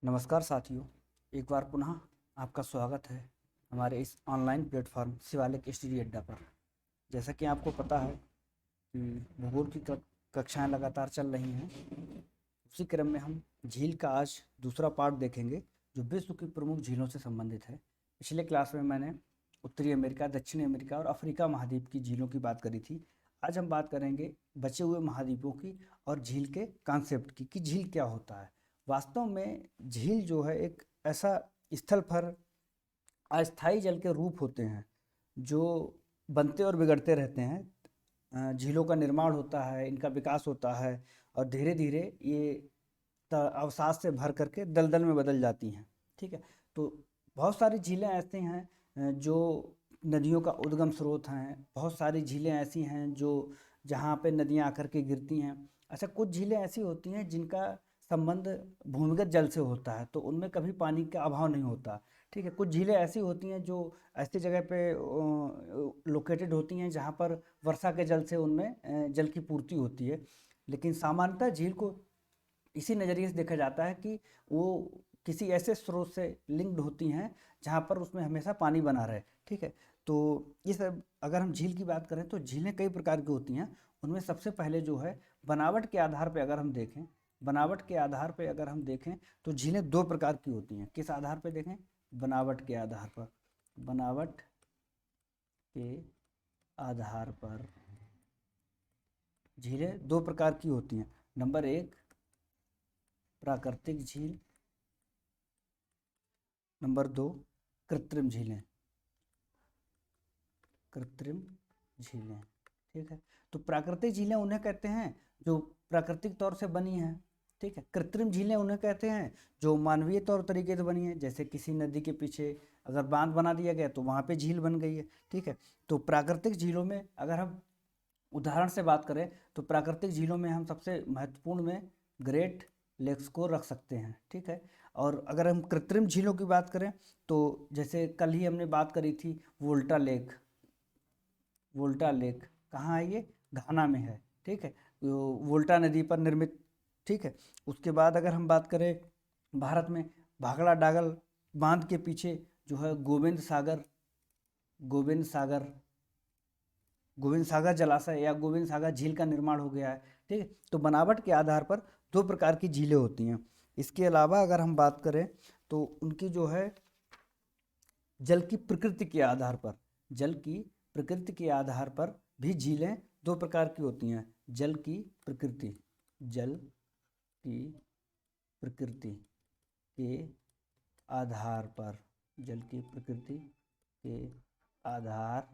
नमस्कार साथियों, एक बार पुनः आपका स्वागत है हमारे इस ऑनलाइन प्लेटफॉर्म शिवालिक स्टडी अड्डा पर। जैसा कि आपको पता है कि भूगोल की कक्षाएं लगातार चल रही हैं। उसी क्रम में हम झील का आज दूसरा पार्ट देखेंगे जो विश्व की प्रमुख झीलों से संबंधित है। पिछले क्लास में मैंने उत्तरी अमेरिका, दक्षिणी अमेरिका और अफ्रीका महाद्वीप की झीलों की बात करी थी। आज हम बात करेंगे बचे हुए महाद्वीपों की और झील के कॉन्सेप्ट की कि झील क्या होता है। वास्तव में झील जो है एक ऐसा स्थल पर अस्थायी जल के रूप होते हैं जो बनते और बिगड़ते रहते हैं। झीलों का निर्माण होता है, इनका विकास होता है और धीरे धीरे ये अवसाद से भर करके दलदल में बदल जाती हैं। ठीक है, तो बहुत सारी झीलें ऐसी हैं जो नदियों का उद्गम स्रोत हैं। बहुत सारी झीलें ऐसी हैं जो जहाँ पे नदियाँ आकर के गिरती हैं। अच्छा, कुछ झीलें ऐसी होती हैं जिनका संबंध भूमिगत जल से होता है, तो उनमें कभी पानी का अभाव नहीं होता। ठीक है, कुछ झीलें ऐसी होती हैं जो ऐसी जगह पे लोकेटेड होती हैं जहाँ पर वर्षा के जल से उनमें जल की पूर्ति होती है। लेकिन सामान्यतः झील को इसी नज़रिए से देखा जाता है कि वो किसी ऐसे स्रोत से लिंक्ड होती हैं जहाँ पर उसमें हमेशा पानी बना रहे। ठीक है, तो इस अगर हम झील की बात करें तो झीलें कई प्रकार की होती हैं। उनमें सबसे पहले जो है बनावट के आधार पर अगर हम देखें, बनावट के आधार पर अगर हम देखें तो झीलें दो प्रकार की होती हैं। किस आधार पर देखें? बनावट के आधार पर। बनावट के आधार पर झीलें दो प्रकार की होती हैं। नंबर एक, प्राकृतिक झील। नंबर दो, कृत्रिम झीलें। कृत्रिम झीलें, ठीक है। तो प्राकृतिक झीलें उन्हें कहते हैं जो प्राकृतिक तौर से बनी हैं। ठीक है, कृत्रिम झीलें उन्हें कहते हैं जो मानवीय तौर तरीके से बनी है। जैसे किसी नदी के पीछे अगर बांध बना दिया गया तो वहाँ पे झील बन गई है। ठीक है, तो प्राकृतिक झीलों में अगर हम उदाहरण से बात करें तो प्राकृतिक झीलों में हम सबसे महत्वपूर्ण में ग्रेट लेक्स को रख सकते हैं। ठीक है, और अगर हम कृत्रिम झीलों की बात करें तो जैसे कल ही हमने बात करी थी वोल्टा लेक। वोल्टा लेक कहाँ है? ये घाना में है। ठीक है, तो वोल्टा नदी पर निर्मित। ठीक है, उसके बाद अगर हम बात करें भारत में भाखड़ा डागल बांध के पीछे जो है गोविंद सागर, गोविंद सागर गोविंद सागर जलाशय या गोविंद सागर झील का निर्माण हो गया है। ठीक है, तो बनावट के आधार पर दो प्रकार की झीलें होती हैं। इसके अलावा अगर हम बात करें तो उनकी जो है जल की प्रकृति के आधार पर, जल की प्रकृति के आधार पर भी झीलें दो प्रकार की होती हैं। जल की प्रकृति, जल की प्रकृति के आधार पर, जल की प्रकृति के आधार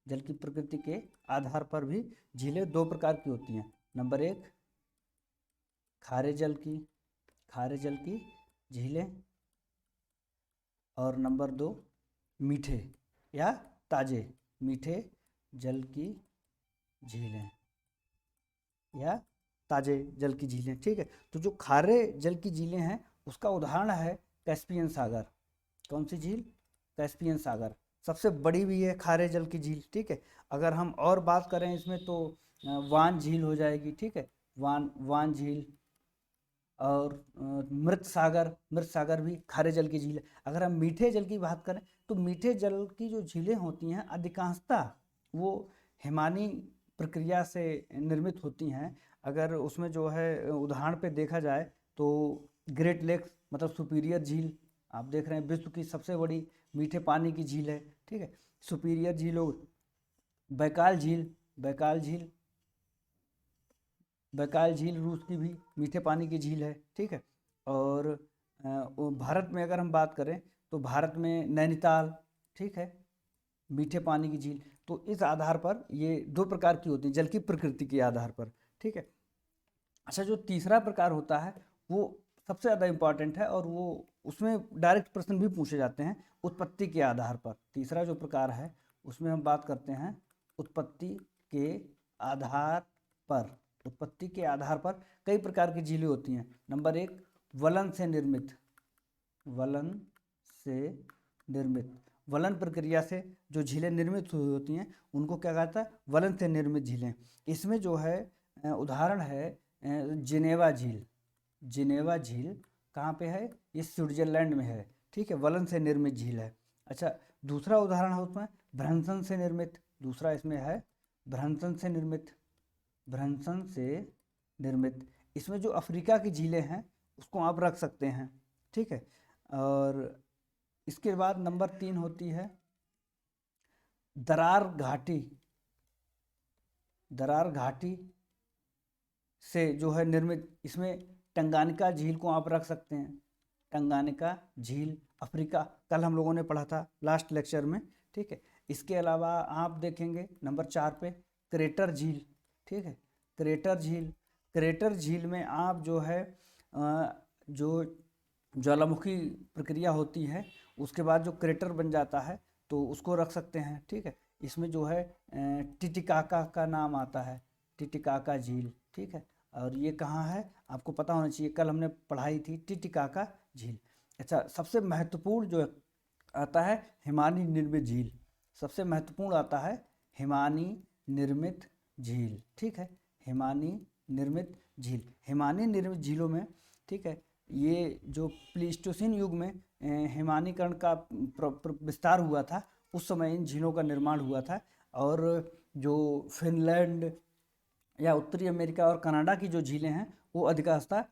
जल की प्रकृति के आधार पर भी झीलें दो प्रकार की होती हैं। नंबर एक, खारे जल की, खारे जल की झीलें। और नंबर दो, मीठे या ताजे, मीठे जल की झीलें या ताजे जल की झीलें। ठीक है, तो जो खारे जल की झीलें हैं उसका उदाहरण है कैस्पियन सागर। कौन सी झील? कैस्पियन सागर सबसे बड़ी भी है खारे जल की झील। ठीक है, अगर हम और बात करें इसमें तो वान झील हो जाएगी। ठीक है, वान वान झील। और मृत सागर, मृत सागर भी खारे जल की झील है। अगर हम मीठे जल की बात करें तो मीठे जल की जो झीलें होती हैं अधिकांशतः वो हिमानी प्रक्रिया से निर्मित होती हैं। अगर उसमें जो है उदाहरण पे देखा जाए तो ग्रेट लेक्स मतलब सुपीरियर झील आप देख रहे हैं विश्व की सबसे बड़ी मीठे पानी की झील है। ठीक है, सुपीरियर झील हो, बैकाल झील, बैकाल झील, बैकाल झील रूस की भी मीठे पानी की झील है। ठीक है, और भारत में अगर हम बात करें तो भारत में नैनीताल, ठीक है, मीठे पानी की झील। तो इस आधार पर ये दो प्रकार की होती है जल की प्रकृति के आधार पर। ठीक है, अच्छा, जो तीसरा प्रकार होता है वो सबसे ज़्यादा इम्पॉर्टेंट है और वो उसमें डायरेक्ट प्रश्न भी पूछे जाते हैं उत्पत्ति के आधार पर। तीसरा जो प्रकार है उसमें हम बात करते हैं उत्पत्ति के आधार पर। उत्पत्ति के आधार पर कई प्रकार की झीलें होती हैं। नंबर एक, वलन से निर्मित, वलन से निर्मित, वलन प्रक्रिया से जो झीलें निर्मित हुई होती हैं उनको क्या कहता है? वलन से निर्मित झीलें। इसमें जो है उदाहरण है जिनेवा झील। जिनेवा झील कहाँ पे है? ये स्विट्जरलैंड में है, ठीक है। वलन से निर्मित झील है। अच्छा, दूसरा उदाहरण है उसमें भ्रंसन से निर्मित, दूसरा इसमें है भ्रंसन से निर्मित, भ्रंसन से निर्मित। इसमें जो अफ्रीका की झीलें हैं उसको आप रख सकते हैं, ठीक है। और इसके बाद नंबर 3 होती है दरार घाटी, दरार घाटी से जो है निर्मित, इसमें टंगानिका झील को आप रख सकते हैं। टंगानिका झील अफ्रीका, कल हम लोगों ने पढ़ा था लास्ट लेक्चर में, ठीक है। इसके अलावा आप देखेंगे नंबर 4 पे क्रेटर झील, ठीक है। क्रेटर झील, क्रेटर झील में आप जो है जो ज्वालामुखी प्रक्रिया होती है उसके बाद जो क्रेटर बन जाता है तो उसको रख सकते हैं, ठीक है। इसमें जो है टिटिकाका का नाम आता है, टिटिकाका झील, ठीक है। और ये कहाँ है आपको पता होना चाहिए, कल हमने पढ़ाई थी टिटिकाका झील। अच्छा, सबसे महत्वपूर्ण जो आता है हिमानी निर्मित झील, सबसे महत्वपूर्ण आता है हिमानी निर्मित झील, ठीक है। हिमानी निर्मित झील, हिमानी निर्मित झीलों में, ठीक है, ये जो प्लीस्टोसिन युग में हिमानीकरण का विस्तार हुआ था उस समय इन झीलों का निर्माण हुआ था। और जो फिनलैंड या उत्तरी अमेरिका और कनाडा की जो झीलें हैं वो अधिकांशतः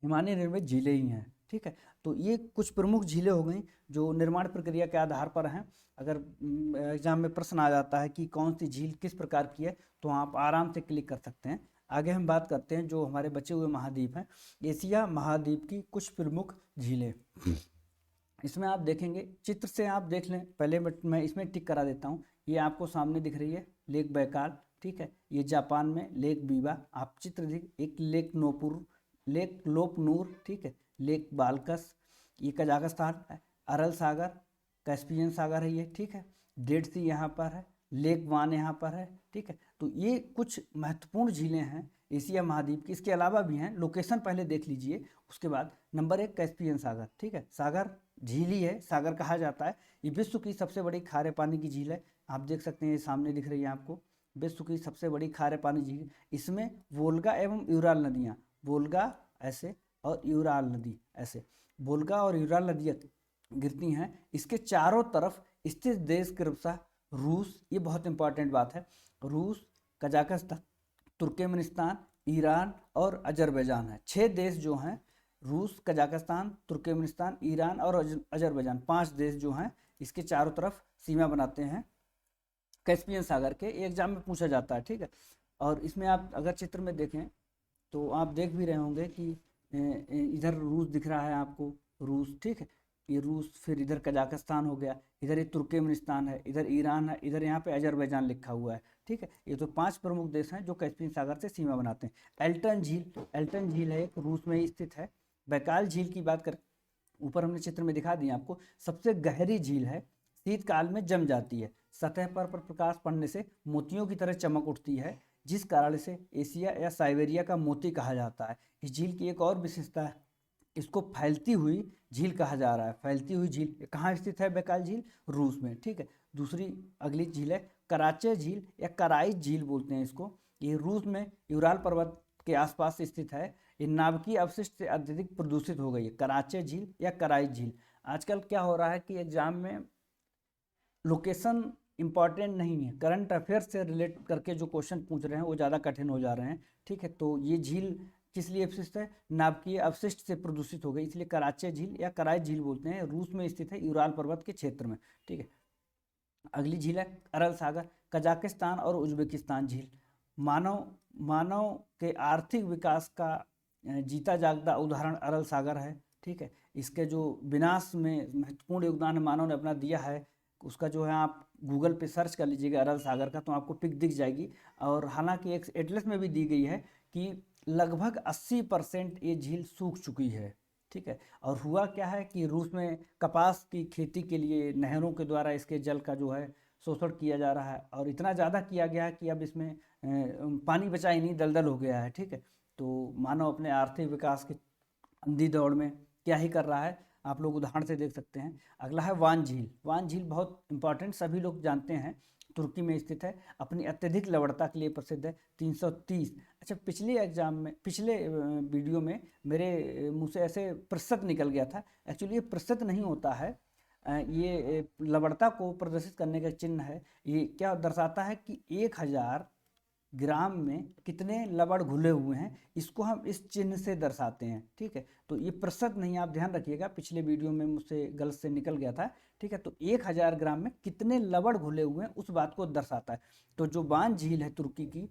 हिमानी निर्मित झीलें ही हैं, ठीक है। तो ये कुछ प्रमुख झीलें हो गई जो निर्माण प्रक्रिया के आधार पर हैं। अगर एग्जाम में प्रश्न आ जाता है कि कौन सी झील किस प्रकार की है तो आप आराम से क्लिक कर सकते हैं। आगे हम बात करते हैं जो हमारे बचे हुए महाद्वीप हैं, एशिया महाद्वीप की कुछ प्रमुख झीलें। इसमें आप देखेंगे, चित्र से आप देख लें पहले, बट मैं इसमें टिक करा देता हूँ। ये आपको सामने दिख रही है लेक बैकाल, ठीक है। ये जापान में लेक बीवा, आप चित्र देख, एक लेक नोपुर, लेक लोपनूर, ठीक है, लेक बाल्कस, ये कजाकिस्तान है। अरल सागर, कैस्पियन सागर है ये, ठीक है। डेड सी यहाँ पर है, लेक वान यहाँ पर है, ठीक है। तो ये कुछ महत्वपूर्ण झीलें हैं एशिया महाद्वीप की। इसके अलावा भी हैं, लोकेशन पहले देख लीजिए। उसके बाद नंबर 1 कैस्पियन सागर, ठीक है। सागर झील ही है, सागर कहा जाता है। ये विश्व की सबसे बड़ी खारे पानी की झील है, आप देख सकते हैं, ये सामने दिख रही है आपको, विश्व की सबसे बड़ी खारे पानी झील। इसमें वोल्गा एवं यूराल नदियाँ, वोल्गा ऐसे और यूराल नदी ऐसे, वोल्गा और यूराल नदियाँ गिरती हैं। इसके चारों तरफ स्थित देश क्रमशः रूस, ये बहुत इंपॉर्टेंट बात है, रूस, कजाकिस्तान, तुर्कमेनिस्तान, ईरान और अजरबैजान है। 6 देश जो हैं, रूस, कजाकिस्तान, तुर्कमेनिस्तान, ईरान और अजरबैजान, 5 देश जो हैं इसके चारों तरफ सीमा बनाते हैं कैस्पियन सागर के। एग्जाम में पूछा जाता है, ठीक है। और इसमें आप अगर चित्र में देखें तो आप देख भी रहे होंगे कि इधर रूस दिख रहा है आपको, रूस, ठीक है, ये रूस, फिर इधर कजाकिस्तान हो गया, इधर ये तुर्कमेनिस्तान है, इधर ईरान है, इधर यहाँ पे अजरबैजान लिखा हुआ है, ठीक है। ये तो 5 प्रमुख देश हैं जो कैस्पियन सागर से सीमा बनाते हैं। एल्टन झील, एल्टन झील है, एक रूस में ही स्थित है। बैकाल झील की बात कर, ऊपर हमने चित्र में दिखा दिया आपको, सबसे गहरी झील है, शीतकाल में जम जाती है, सतह पर प्रकाश पड़ने से मोतियों की तरह चमक उठती है, जिस कारण से एशिया या साइबेरिया का मोती कहा जाता है। इस झील की एक और विशेषता है, इसको फैलती हुई झील कहा जा रहा है। फैलती हुई झील कहाँ स्थित है? बैकाल झील रूस में, ठीक है। दूसरी अगली झील है कराचे झील या कराई झील बोलते हैं इसको, ये रूस में यूराल पर्वत के आसपास स्थित है। ये नाभिकीय अपशिष्ट से अत्यधिक प्रदूषित हो गई है, कराचे झील या कराई झील। आजकल क्या हो रहा है कि एग्जाम में लोकेशन इंपॉर्टेंट नहीं है, करंट अफेयर से रिलेट करके जो क्वेश्चन पूछ रहे हैं वो ज़्यादा कठिन हो जा रहे हैं, ठीक है। तो ये झील किस लिए अपशिष्ट है? नाभिकीय अपशिष्ट से प्रदूषित हो गई, इसलिए कराचे झील या कराई झील बोलते हैं। रूस में स्थित है, यूराल पर्वत के क्षेत्र में, ठीक है। अगली झील है अरल सागर, कजाकिस्तान और उज्बेकिस्तान झील। मानव के आर्थिक विकास का जीता जागता उदाहरण अरल सागर है, ठीक है। इसके जो विनाश में महत्वपूर्ण योगदान मानव ने अपना दिया है, उसका जो है आप गूगल पे सर्च कर लीजिएगा अरल सागर का, तो आपको पिक दिख जाएगी। और हालांकि एक एटलस में भी दी गई है कि लगभग 80% ये झील सूख चुकी है, ठीक है। और हुआ क्या है कि रूस में कपास की खेती के लिए नहरों के द्वारा इसके जल का जो है शोषण किया जा रहा है, और इतना ज़्यादा किया गया है कि अब इसमें पानी बचा ही नहीं, दलदल हो गया है, ठीक है। तो मानव अपने आर्थिक विकास की अंधी दौड़ में क्या ही कर रहा है, आप लोग उदाहरण से देख सकते हैं। अगला है वान झील। वान झील बहुत इंपॉर्टेंट, सभी लोग जानते हैं, तुर्की में स्थित है, अपनी अत्यधिक लवणता के लिए प्रसिद्ध है। 330 अच्छा, पिछले एग्जाम में, पिछले वीडियो में मेरे मुंह से ऐसे प्रतिशत निकल गया था। एक्चुअली ये प्रतिशत नहीं होता है, ये लवणता को प्रदर्शित करने का चिन्ह है। ये क्या दर्शाता है कि 1000 ग्राम में कितने लवण घुले हुए हैं, इसको हम इस चिन्ह से दर्शाते हैं। ठीक है, तो ये प्रतिशत नहीं, आप ध्यान रखिएगा, पिछले वीडियो में मुझसे गलत से निकल गया था। ठीक है, तो 1000 ग्राम में कितने लवण घुले हुए हैं उस बात को दर्शाता है। तो जो बान झील है तुर्की की,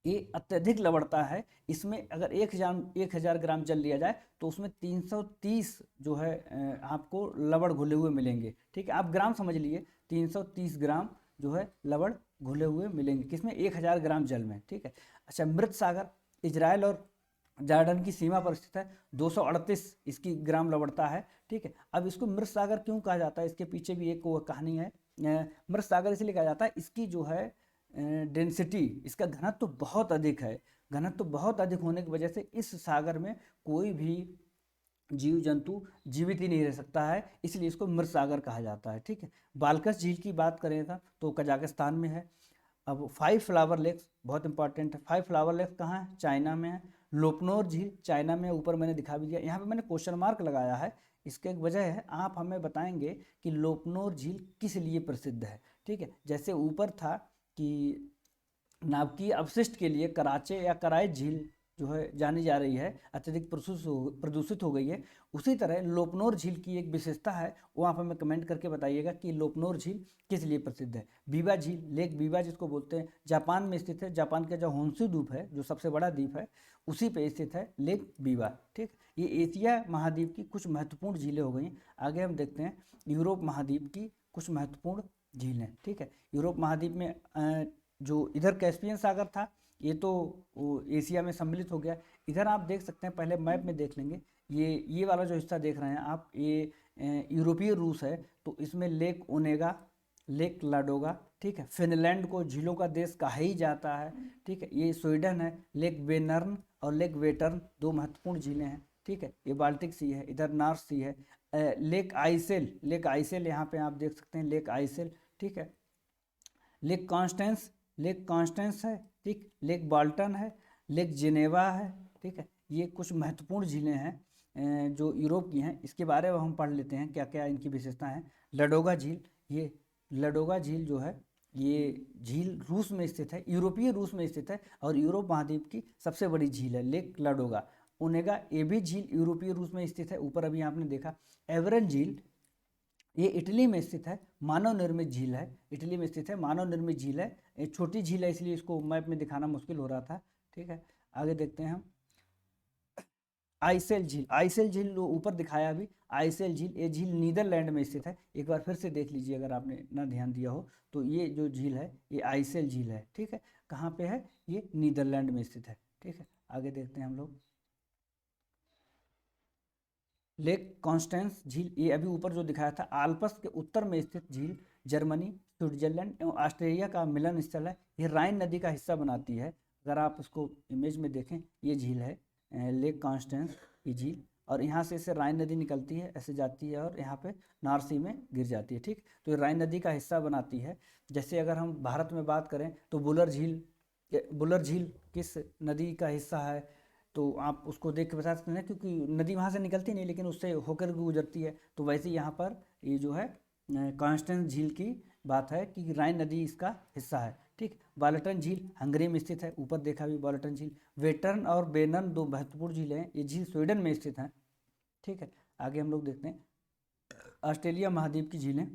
ये अत्यधिक लवणता है। इसमें अगर 1000 ग्राम जल लिया जाए तो उसमें 330 जो है आपको लवण घुले हुए मिलेंगे। ठीक है, आप ग्राम समझ लिए, 330 ग्राम जो है लवण घुले हुए मिलेंगे किसमें, 1000 ग्राम जल में। ठीक है। अच्छा, मृत सागर इजराइल और जॉर्डन की सीमा पर स्थित है, 238 इसकी ग्राम लवणता है। ठीक है, अब इसको मृत सागर क्यों कहा जाता है, इसके पीछे भी एक वो कहानी है। मृत सागर इसलिए कहा जाता है, इसकी जो है डेंसिटी, इसका घनत्व तो बहुत अधिक है। घनत्व तो बहुत अधिक होने की वजह से इस सागर में कोई भी जीव जंतु जीवित ही नहीं रह सकता है, इसलिए इसको मृत सागर कहा जाता है। ठीक है, बाल्कस झील की बात करें तो कजाकिस्तान में है। अब 5 फ्लावर लेक्स बहुत इंपॉर्टेंट है। 5 फ्लावर लेक्स कहाँ है, चाइना में है। लोपनोर झील चाइना में, ऊपर मैंने दिखा भी दिया, यहाँ पे मैंने क्वेश्चन मार्क लगाया है, इसके एक वजह है, आप हमें बताएंगे कि लोपनोर झील किस लिए प्रसिद्ध है। ठीक है, जैसे ऊपर था कि नाभिकीय अपशिष्ट के लिए कराचे या कराए झील जो है जानी जा रही है, अत्यधिक प्रदूषित हो गई है, उसी तरह लोपनोर झील की एक विशेषता है, वो आप हमें कमेंट करके बताइएगा कि लोपनोर झील किस लिए प्रसिद्ध है। बीवा झील, लेक बीवा जिसको बोलते हैं, जापान में स्थित है। जापान का जो होन्शु द्वीप है, जो सबसे बड़ा द्वीप है, उसी पे स्थित है लेक बीवा। ठीक, ये एशिया महाद्वीप की कुछ महत्वपूर्ण झीलें हो गई। आगे हम देखते हैं यूरोप महाद्वीप की कुछ महत्वपूर्ण झीलें। ठीक है, यूरोप महाद्वीप में जो इधर कैस्पियन सागर था, ये तो एशिया में सम्मिलित हो गया। इधर आप देख सकते हैं, पहले मैप में देख लेंगे, ये वाला जो हिस्सा देख रहे हैं आप, ये यूरोपीय रूस है, तो इसमें लेक ओनेगा, लेक लाडोगा। ठीक है, फिनलैंड को झीलों का देश कहा ही जाता है। ठीक है, ये स्वीडन है, लेक वेनर्न और लेक वेटर्न दो महत्वपूर्ण झीलें हैं। ठीक है, ये बाल्टिक सी है, इधर नॉर्थ सी है। लेक आइसेल, लेक आइसेल यहाँ पे आप देख सकते हैं, लेक आइसेल। ठीक है, लेक कॉन्स्टेंस, लेक कॉन्स्टेंस है। ठीक, लेक बाल्टन है, लेक जिनेवा है। ठीक है, ये कुछ महत्वपूर्ण झीलें हैं जो यूरोप की हैं। इसके बारे में हम पढ़ लेते हैं क्या क्या इनकी विशेषता है। लडोगा झील, ये लडोगा झील जो है, ये झील रूस में स्थित है, यूरोपीय रूस में स्थित है, और यूरोप महाद्वीप की सबसे बड़ी झील है लेक लडोगा। ओनेगा, ये भी झील यूरोपीय रूस में स्थित है, ऊपर अभी आपने देखा। एवरन झील, ये इटली में स्थित है, मानव निर्मित झील है, इटली में स्थित है, मानव निर्मित झील है। ये छोटी झील है, इसलिए इसको मैप में दिखाना मुश्किल हो रहा था। ठीक है, आगे देखते हैं हम। आइसेल झील, आइसेल झील जो ऊपर दिखाया अभी, आइसेल झील, ये झील नीदरलैंड में स्थित है। एक बार फिर से देख लीजिए अगर आपने ना ध्यान दिया हो तो, ये जो झील है ये आइसेल झील है। ठीक है, कहाँ पे है, ये नीदरलैंड में स्थित है। ठीक है, आगे देखते हैं हम लोग। लेक कॉन्स्टेंस झील, ये अभी ऊपर जो दिखाया था, आल्प्स के उत्तर में स्थित झील, जर्मनी, स्विट्जरलैंड एवं ऑस्ट्रेलिया का मिलन स्थल है। ये राइन नदी का हिस्सा बनाती है। अगर आप उसको इमेज में देखें, ये झील है लेक कॉन्स्टेंस, ये झील, और यहाँ से इसे राइन नदी निकलती है, ऐसे जाती है और यहाँ पे नॉर्थ सी में गिर जाती है। ठीक, तो ये राइन नदी का हिस्सा बनाती है। जैसे अगर हम भारत में बात करें तो बुलर झील, बुलर झील किस नदी का हिस्सा है, तो आप उसको देख के बता सकते हैं, क्योंकि नदी वहाँ से निकलती नहीं लेकिन उससे होकर गुजरती है। तो वैसे यहाँ पर ये जो है कॉन्स्टेंस झील की बात है कि राइन नदी इसका हिस्सा है। ठीक, बाल्टन झील हंगरी में स्थित है, ऊपर देखा भी बाल्टन झील। वेटर्न और बेनन दो महत्वपूर्ण झीलें हैं, ये झील स्वीडन में स्थित हैं। ठीक है, आगे हम लोग देखते हैं ऑस्ट्रेलिया महाद्वीप की झीलें।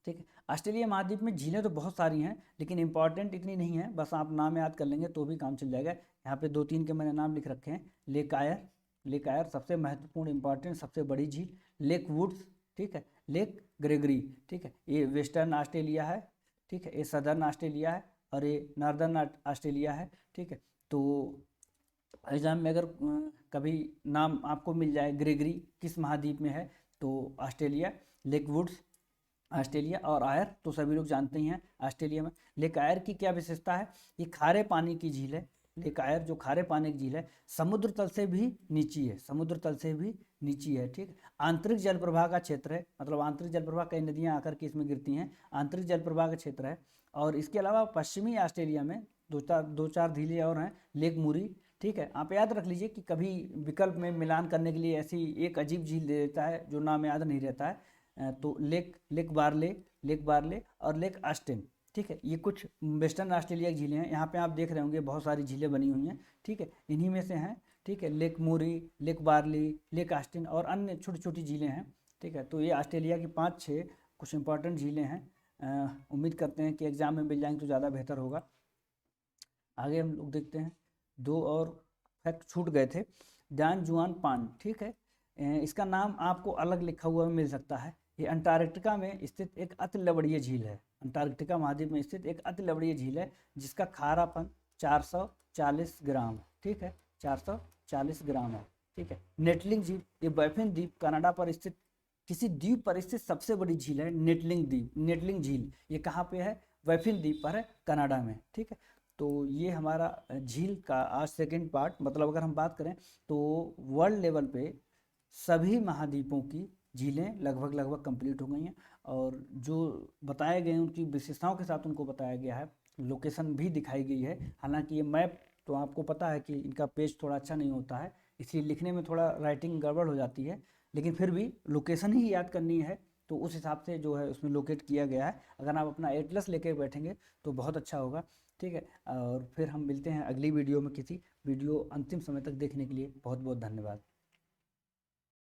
ठीक है, ऑस्ट्रेलिया महाद्वीप में झीलें तो बहुत सारी हैं, लेकिन इंपॉर्टेंट इतनी नहीं है, बस आप नाम याद कर लेंगे तो भी काम चल जाएगा। यहाँ पे 2-3 के मैंने नाम लिख रखे हैं। लेक आयर, लेक आयर सबसे महत्वपूर्ण इंपॉर्टेंट सबसे बड़ी झील। लेक वुड्स, ठीक है, लेक ग्रेगरी, ठीक है, ये वेस्टर्न ऑस्ट्रेलिया है। ठीक है, ये सदर्न ऑस्ट्रेलिया है और ये नॉर्दर्न ऑस्ट्रेलिया है। ठीक है, तो एग्जाम में अगर कभी नाम आपको मिल जाए ग्रेगरी किस महाद्वीप में है, तो ऑस्ट्रेलिया। लेक वुड्स ऑस्ट्रेलिया, और आयर तो सभी लोग जानते ही हैं ऑस्ट्रेलिया में। लेक आयर की क्या विशेषता है, ये खारे पानी की झील है। लेक आयर जो खारे पानी की झील है, समुद्र तल से भी नीची है, समुद्र तल से भी नीची है। ठीक, आंतरिक जल प्रवाह का क्षेत्र है, मतलब आंतरिक जल प्रवाह, कई नदियां आकर के इसमें गिरती हैं, आंतरिक जल प्रवाह का क्षेत्र है। और इसके अलावा पश्चिमी ऑस्ट्रेलिया में दो चार झीलें और हैं, लेक मुरी, ठीक है। आप याद रख लीजिए कि कभी विकल्प में मिलान करने के लिए ऐसी एक अजीब झील दे देता है जो नाम याद नहीं रहता है। तो लेक बारले और लेक ऑस्टिन, ठीक है। ये कुछ वेस्टर्न ऑस्ट्रेलिया की झीलें हैं। यहाँ पे आप देख रहे होंगे बहुत सारी झीलें बनी हुई हैं, ठीक है, इन्हीं में से हैं, ठीक है। लेक मूरी, लेक बारली, लेक ऑस्टिन और अन्य छोटी छोटी झीलें हैं, ठीक है। तो ये ऑस्ट्रेलिया की 5-6 कुछ इंपॉर्टेंट झीलें हैं। उम्मीद करते हैं कि एग्ज़ाम में मिल जाएंगे तो ज़्यादा बेहतर होगा। आगे हम लोग देखते हैं, दो और फैक्ट छूट गए थे। डैन जुआन पांड, ठीक है। इसका नाम आपको अलग लिखा हुआ मिल सकता है। ये अंटार्कटिका में स्थित एक अति लवणीय झील है। अंटार्कटिका महाद्वीप में स्थित एक अति लवणीय झील है जिसका खारापन 440 ग्राम है, ठीक है, 440 ग्राम है, ठीक है। नेटलिंग झील, ये बैफिन द्वीप कनाडा पर स्थित किसी द्वीप पर स्थित सबसे बड़ी झील है। नेटलिंग द्वीप, नेटलिंग झील ये कहाँ पे है? बैफिन द्वीप पर है, कनाडा में, ठीक है। तो ये हमारा झील का आज सेकंड पार्ट, मतलब अगर हम बात करें तो वर्ल्ड लेवल पे सभी महाद्वीपों की झीलें लगभग लगभग कंप्लीट हो गई हैं, और जो बताए गए हैं उनकी विशेषताओं के साथ उनको बताया गया है, लोकेशन भी दिखाई गई है। हालांकि ये मैप तो आपको पता है कि इनका पेज थोड़ा अच्छा नहीं होता है, इसलिए लिखने में थोड़ा राइटिंग गड़बड़ हो जाती है, लेकिन फिर भी लोकेशन ही याद करनी है तो उस हिसाब से जो है उसमें लोकेट किया गया है। अगर आप अपना एटलस लेके बैठेंगे तो बहुत अच्छा होगा, ठीक है। और फिर हम मिलते हैं अगली वीडियो में। किसी वीडियो अंतिम समय तक देखने के लिए बहुत बहुत धन्यवाद।